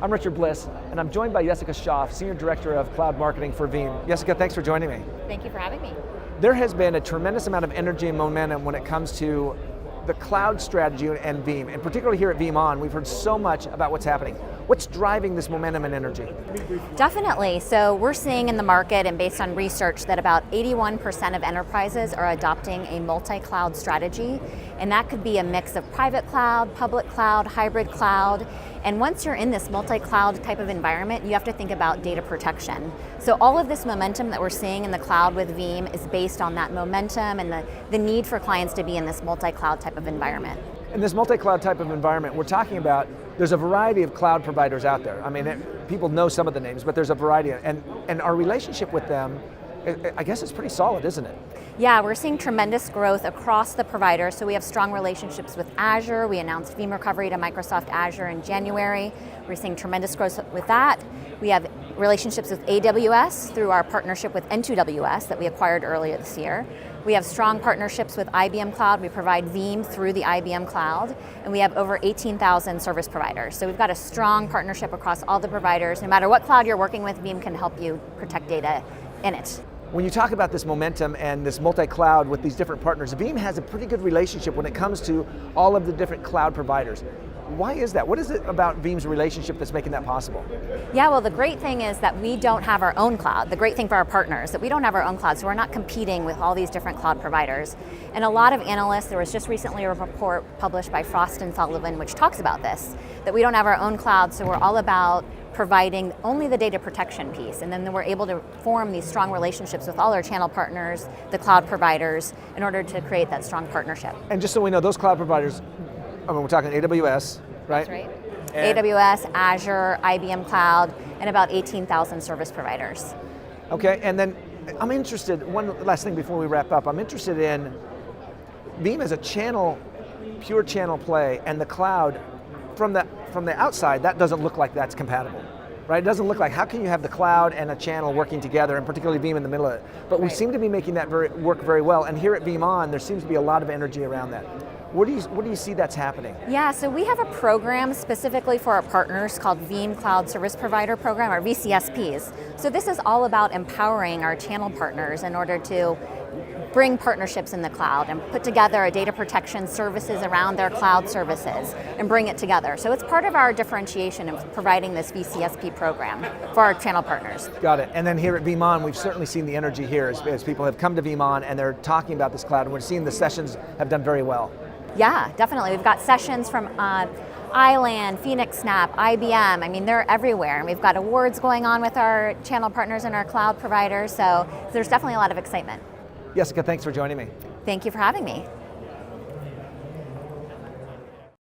I'm Richard Bliss, and I'm joined by Yesica Schaaf, Senior Director of Cloud Marketing for Veeam. Jessica, thanks for joining me. Thank you for having me. There has been a tremendous amount of energy and momentum when it comes to the cloud strategy and Veeam, and particularly here at VeeamON, we've heard so much about what's happening. What's driving this momentum and energy? Definitely. So we're seeing in the market and based on research that about 81% of enterprises are adopting a multi-cloud strategy, and that could be a mix of private cloud, public cloud, hybrid cloud. And once you're in this multi-cloud type of environment, you have to think about data protection. So all of this momentum that we're seeing in the cloud with Veeam is based on that momentum and the need for clients to be in this multi-cloud type of environment. In this multi-cloud type of environment, we're talking about, there's a variety of cloud providers out there. I mean, people know some of the names, but there's a variety, and our relationship with them, I guess it's pretty solid, isn't it? Yeah, we're seeing tremendous growth across the providers. So we have strong relationships with Azure. We announced Veeam Recovery to Microsoft Azure in January. We're seeing tremendous growth with that. We have relationships with AWS through our partnership with N2WS that we acquired earlier this year. We have strong partnerships with IBM Cloud. We provide Veeam through the IBM Cloud, and we have over 18,000 service providers. So we've got a strong partnership across all the providers. No matter what cloud you're working with, Veeam can help you protect data in it. When you talk about this momentum and this multi-cloud with these different partners, Veeam has a pretty good relationship when it comes to all of the different cloud providers. Why is that? What is it about Veeam's relationship that's making that possible? Yeah, well, the great thing is that we don't have our own cloud. The great thing for our partners is that we don't have our own cloud, so we're not competing with all these different cloud providers. And a lot of analysts, there was just recently a report published by Frost & Sullivan which talks about this, that we don't have our own cloud, so we're all about providing only the data protection piece, and then we're able to form these strong relationships with all our channel partners, the cloud providers, in order to create that strong partnership. And just so we know, those cloud providers, I mean, we're talking AWS, right? That's right. AWS, Azure, IBM Cloud, and about 18,000 service providers. Okay, and then I'm interested, one last thing before we wrap up, I'm interested in Veeam as a channel, pure channel play, and the cloud, from the outside, that doesn't look like that's compatible, right? It doesn't look like, how can you have the cloud and a channel working together, and particularly Veeam in the middle of it? But we seem to be making that work very well, and here at VeeamON, there seems to be a lot of energy around that. What do you see that's happening? Yeah, so we have a program specifically for our partners called Veeam Cloud Service Provider Program, or VCSPs. So this is all about empowering our channel partners in order to bring partnerships in the cloud and put together a data protection services around their cloud services and bring it together. So it's part of our differentiation of providing this VCSP program for our channel partners. Got it, and then here at VeeamON, we've certainly seen the energy here as people have come to VeeamON and they're talking about this cloud, and we're seeing the sessions have done very well. Yeah, definitely. We've got sessions from Island, Phoenix Snap, IBM. I mean, they're everywhere. And we've got awards going on with our channel partners and our cloud providers, so there's definitely a lot of excitement. Jessica, thanks for joining me. Thank you for having me.